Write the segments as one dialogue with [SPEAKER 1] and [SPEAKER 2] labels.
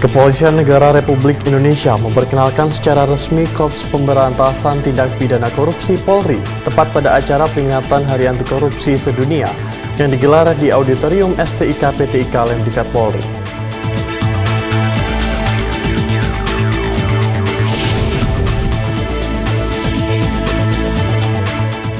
[SPEAKER 1] Kepolisian Negara Republik Indonesia memperkenalkan secara resmi Korps Pemberantasan Tindak Pidana Korupsi Polri tepat pada acara peringatan Hari Anti Korupsi Sedunia yang digelar di Auditorium STIK PTIK Lemdikat Polri.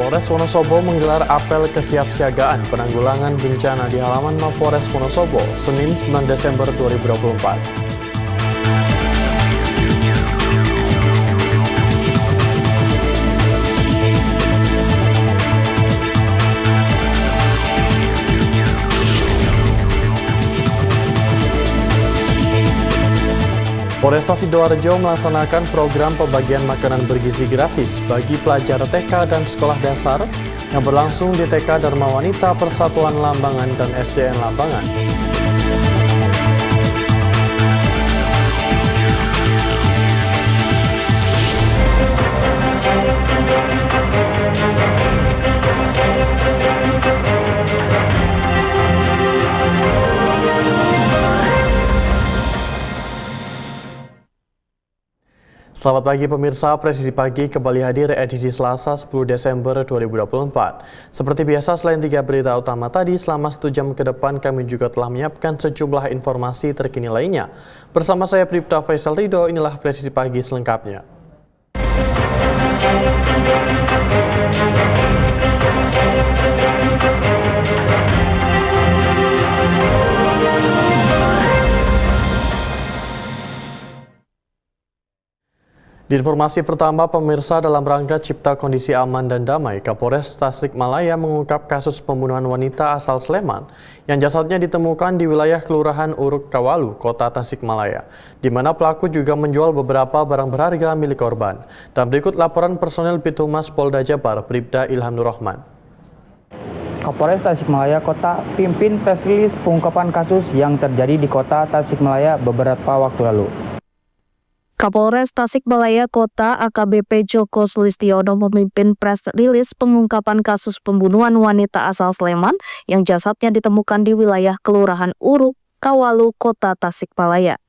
[SPEAKER 1] Polres Wonosobo menggelar apel kesiapsiagaan penanggulangan bencana di halaman Mapolres Wonosobo, Senin 9 Desember 2024. Polresta Sidoarjo melaksanakan program pembagian makanan bergizi gratis bagi pelajar TK dan sekolah dasar yang berlangsung di TK Dharma Wanita Persatuan Lambangan dan SDN Lambangan. Selamat pagi pemirsa, Presisi Pagi kembali hadir edisi Selasa 10 Desember 2024. Seperti biasa, selain 3 berita utama tadi, selama 1 jam ke depan kami juga telah menyiapkan sejumlah informasi terkini lainnya. Bersama saya Pripta Faisal Ridho, inilah Presisi Pagi selengkapnya. Di informasi pertama, pemirsa, dalam rangka cipta kondisi aman dan damai, Kapolres Tasikmalaya mengungkap kasus pembunuhan wanita asal Sleman yang jasadnya ditemukan di wilayah Kelurahan Uruk Kawalu, Kota Tasikmalaya, di mana pelaku juga menjual beberapa barang berharga milik korban. Dan berikut laporan personel Pitumas Polda Jabar, Bribda Ilham Nurrahman.
[SPEAKER 2] Kapolres Tasikmalaya Kota pimpin press release pengungkapan kasus yang terjadi di Kota Tasikmalaya beberapa waktu lalu.
[SPEAKER 3] Kapolres Tasikmalaya Kota AKBP Joko Sulistiono memimpin press rilis pengungkapan kasus pembunuhan wanita asal Sleman yang jasadnya ditemukan di wilayah Kelurahan Uruk Kawalu, Kota Tasikmalaya.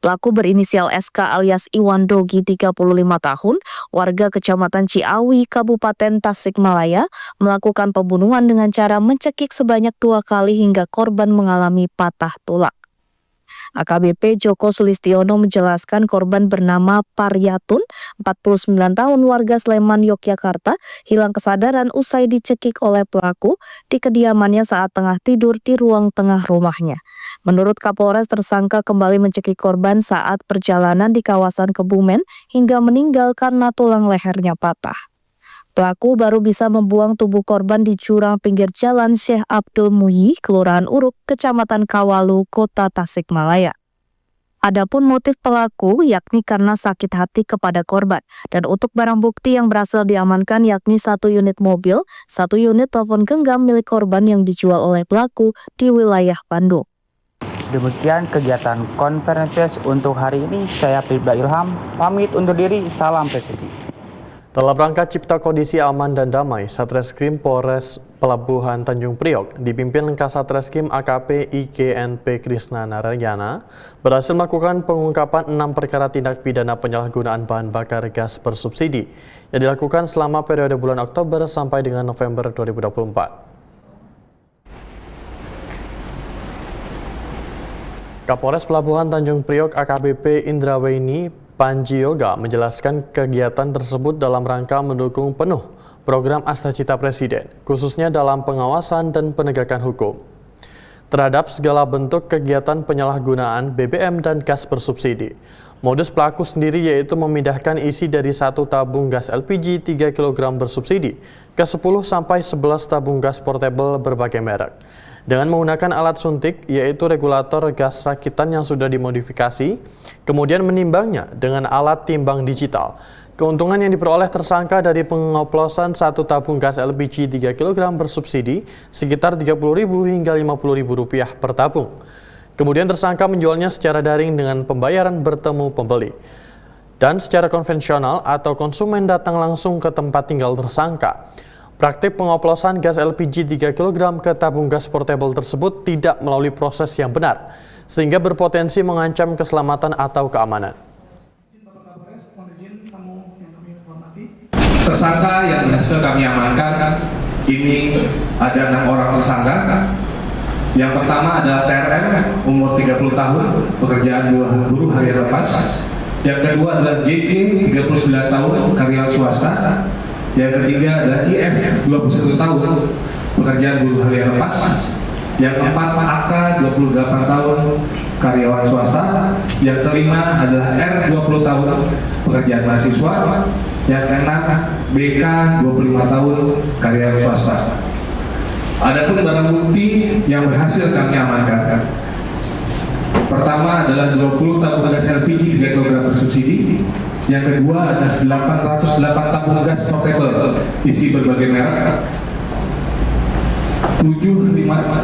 [SPEAKER 3] Pelaku berinisial SK alias Iwan Dogi, 35 tahun, warga Kecamatan Ciawi, Kabupaten Tasikmalaya, melakukan pembunuhan dengan cara mencekik sebanyak 2 kali hingga korban mengalami patah tulang. AKBP Joko Sulistiono menjelaskan korban bernama Paryatun, 49 tahun, warga Sleman, Yogyakarta, hilang kesadaran usai dicekik oleh pelaku di kediamannya saat tengah tidur di ruang tengah rumahnya. Menurut Kapolres, tersangka kembali mencekik korban saat perjalanan di kawasan Kebumen hingga meninggal karena tulang lehernya patah. Pelaku baru bisa membuang tubuh korban di jurang pinggir jalan Syekh Abdul Muhyi, Kelurahan Uruk, Kecamatan Kawalu, Kota Tasikmalaya. Adapun motif pelaku yakni karena sakit hati kepada korban, dan untuk barang bukti yang berhasil diamankan yakni 1 unit mobil, 1 unit telepon genggam milik korban yang dijual oleh pelaku di wilayah Bandung.
[SPEAKER 2] Demikian kegiatan konferensi pers untuk hari ini. Saya Bribda Ilham, pamit undur diri, salam presisi.
[SPEAKER 1] Dalam rangka cipta kondisi aman dan damai, Satreskrim Polres Pelabuhan Tanjung Priok dipimpin Kasatreskrim AKP IGNP Krisna Narayana berhasil melakukan pengungkapan 6 perkara tindak pidana penyalahgunaan bahan bakar gas bersubsidi yang dilakukan selama periode bulan Oktober sampai dengan November 2024. Kapolres Pelabuhan Tanjung Priok AKBP Indraweni Panji Yoga menjelaskan kegiatan tersebut dalam rangka mendukung penuh program Astacita Presiden, khususnya dalam pengawasan dan penegakan hukum terhadap segala bentuk kegiatan penyalahgunaan BBM dan gas bersubsidi. Modus pelaku sendiri yaitu memindahkan isi dari 1 tabung gas LPG 3 kg bersubsidi ke 10 sampai 11 tabung gas portable berbagai merek dengan menggunakan alat suntik yaitu regulator gas rakitan yang sudah dimodifikasi, kemudian menimbangnya dengan alat timbang digital. Keuntungan yang diperoleh tersangka dari pengoplosan 1 tabung gas LPG 3 kg bersubsidi sekitar Rp30.000 hingga Rp50.000 per tabung. Kemudian tersangka menjualnya secara daring dengan pembayaran bertemu pembeli. Dan secara konvensional atau konsumen datang langsung ke tempat tinggal tersangka. Praktik pengoplosan gas LPG 3 kg ke tabung gas portable tersebut tidak melalui proses yang benar, sehingga berpotensi mengancam keselamatan atau keamanan.
[SPEAKER 4] Tersangka yang berhasil kami amankan ini ada 6 orang tersangka. Yang pertama adalah TRM, umur 30 tahun, pekerjaan buruh harian lepas. Yang kedua adalah JK, 39 tahun, karyawan swasta. Yang ketiga adalah IF, 21 tahun, pekerjaan buruh harian lepas. Yang keempat AK, 28 tahun, karyawan swasta. Yang kelima adalah R, 20 tahun, pekerjaan mahasiswa. Yang keenam BK, 25 tahun, karyawan swasta. Adapun barang bukti yang berhasil kami amankan, pertama adalah 20 tabung gas LPG 3 kg bersubsidi. Yang kedua adalah 808 tabung gas portable isi berbagai merek.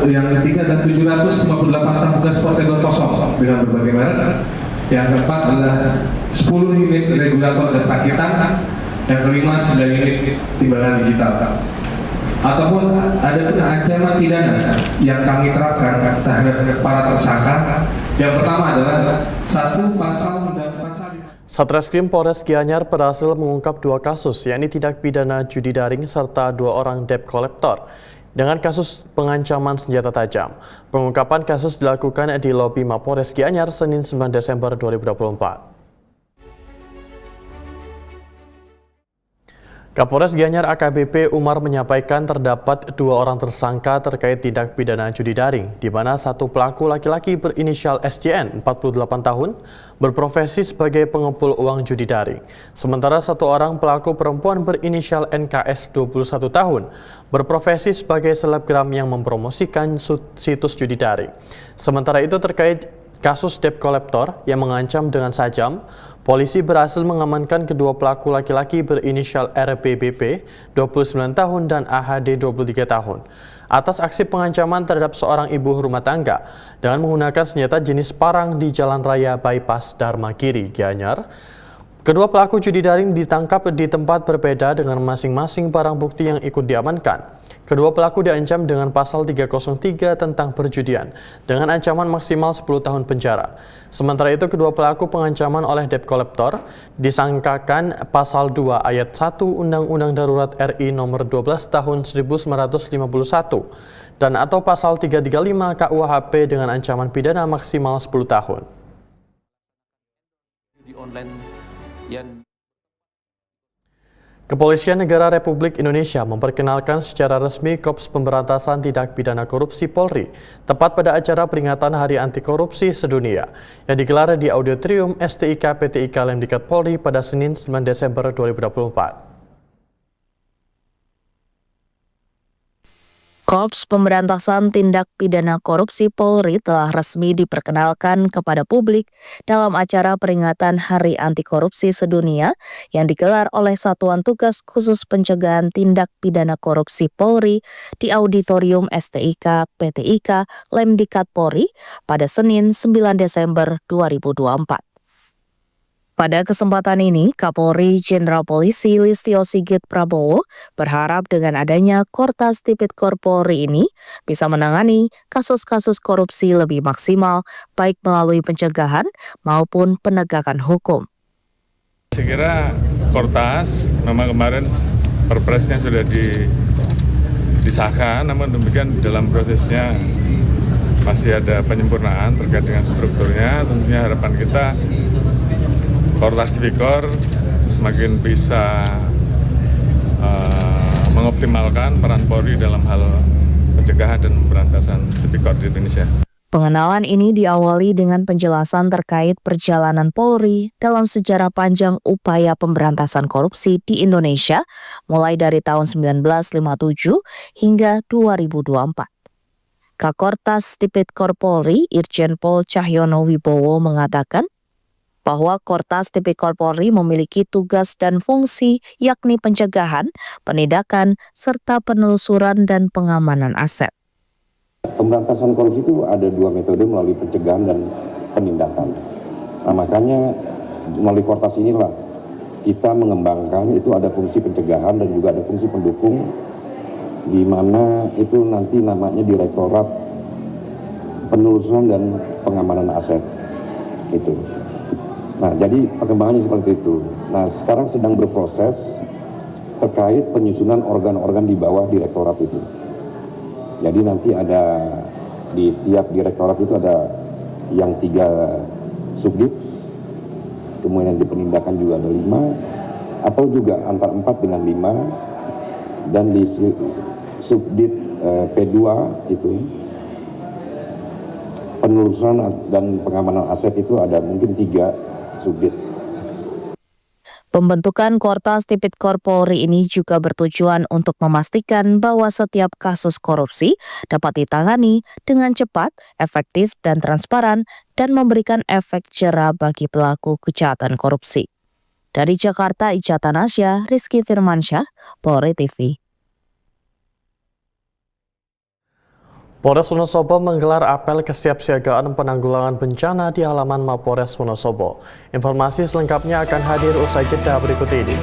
[SPEAKER 4] Yang ketiga adalah 758 tabung gas portable kosong dengan berbagai merek. Yang keempat adalah 10 unit regulator gas rakitan. Yang kelima 9 unit timbangan digital. Ataupun ada pun ancaman pidana yang kami terapkan terhadap para tersangka. Yang pertama adalah 1 pasal dan pasal.
[SPEAKER 1] Satreskrim Polres Gianyar berhasil mengungkap 2 kasus, yakni tindak pidana judi daring serta 2 orang debt collector dengan kasus pengancaman senjata tajam. Pengungkapan kasus dilakukan di lobi Mapolres Gianyar Senin 9 Desember 2024. Kapolres Gianyar AKBP Umar menyampaikan terdapat 2 orang tersangka terkait tindak pidana judi daring, di mana 1 pelaku laki-laki berinisial SJN, 48 tahun, berprofesi sebagai pengepul uang judi daring. Sementara 1 orang pelaku perempuan berinisial NKS, 21 tahun, berprofesi sebagai selebgram yang mempromosikan situs judi daring. Sementara itu terkait kasus debt collector yang mengancam dengan sajam, polisi berhasil mengamankan kedua pelaku laki-laki berinisial RBBP, 29 tahun, dan AHD, 23 tahun, atas aksi pengancaman terhadap seorang ibu rumah tangga dengan menggunakan senjata jenis parang di Jalan Raya Bypass Dharma Giri, Gianyar. Kedua pelaku judi daring ditangkap di tempat berbeda dengan masing-masing barang bukti yang ikut diamankan. Kedua pelaku diancam dengan pasal 303 tentang perjudian dengan ancaman maksimal 10 tahun penjara. Sementara itu kedua pelaku pengancaman oleh debt collector disangkakan pasal 2 ayat 1 Undang-Undang Darurat RI nomor 12 tahun 1951 dan atau pasal 335 KUHP dengan ancaman pidana maksimal 10 tahun. Kepolisian Negara Republik Indonesia memperkenalkan secara resmi Korps Pemberantasan Tindak Pidana Korupsi Polri tepat pada acara peringatan Hari Anti Korupsi Sedunia yang digelar di Auditorium STIK PTIK Lemdikat Polri pada Senin 9 Desember 2024.
[SPEAKER 3] Korps Pemberantasan Tindak Pidana Korupsi Polri telah resmi diperkenalkan kepada publik dalam acara peringatan Hari Anti Korupsi Sedunia yang digelar oleh Satuan Tugas Khusus Pencegahan Tindak Pidana Korupsi Polri di Auditorium STIK PTIK Lemdikat Polri pada Senin 9 Desember 2024. Pada kesempatan ini, Kapolri Jenderal Polisi Listio Sigit Prabowo berharap dengan adanya Kortas Tipikor Polri ini bisa menangani kasus-kasus korupsi lebih maksimal, baik melalui pencegahan maupun penegakan hukum.
[SPEAKER 5] Saya kira Kortas memang kemarin perpresnya sudah disahkan, namun demikian dalam prosesnya masih ada penyempurnaan terkait dengan strukturnya. Tentunya harapan kita Kortas Tipikor semakin bisa mengoptimalkan peran Polri dalam hal pencegahan dan pemberantasan tipikor di Indonesia.
[SPEAKER 3] Pengenalan ini diawali dengan penjelasan terkait perjalanan Polri dalam sejarah panjang upaya pemberantasan korupsi di Indonesia mulai dari tahun 1957 hingga 2024. Kakortas Tipikor Polri Irjen Pol Cahyono Wibowo mengatakan bahwa Kortas Tipikor Polri memiliki tugas dan fungsi yakni pencegahan, penindakan, serta penelusuran dan pengamanan aset.
[SPEAKER 6] Pemberantasan korupsi itu ada 2 metode melalui pencegahan dan penindakan. Nah, makanya melalui Kortas inilah kita mengembangkan itu ada fungsi pencegahan dan juga ada fungsi pendukung, di mana itu nanti namanya Direktorat penelusuran dan pengamanan aset itu. Nah, jadi perkembangannya seperti itu. Nah, sekarang sedang berproses terkait penyusunan organ-organ di bawah direktorat itu. Jadi nanti ada di tiap direktorat itu ada yang 3 subdit, kemudian di penindakan juga ada 5, atau juga antara 4 dengan 5, dan di subdit P2 itu penelusuran dan pengamanan aset itu ada mungkin 3 subdit.
[SPEAKER 3] Pembentukan Kortas Tipikor Polri ini juga bertujuan untuk memastikan bahwa setiap kasus korupsi dapat ditangani dengan cepat, efektif, dan transparan, dan memberikan efek jera bagi pelaku kejahatan korupsi. Dari Jakarta, Ica Tanasya, Rizky Firmansyah, Polri TV.
[SPEAKER 1] Polres Wonosobo menggelar apel kesiapsiagaan penanggulangan bencana di halaman Mapolres Wonosobo. Informasi selengkapnya akan hadir usai jeda berikut ini.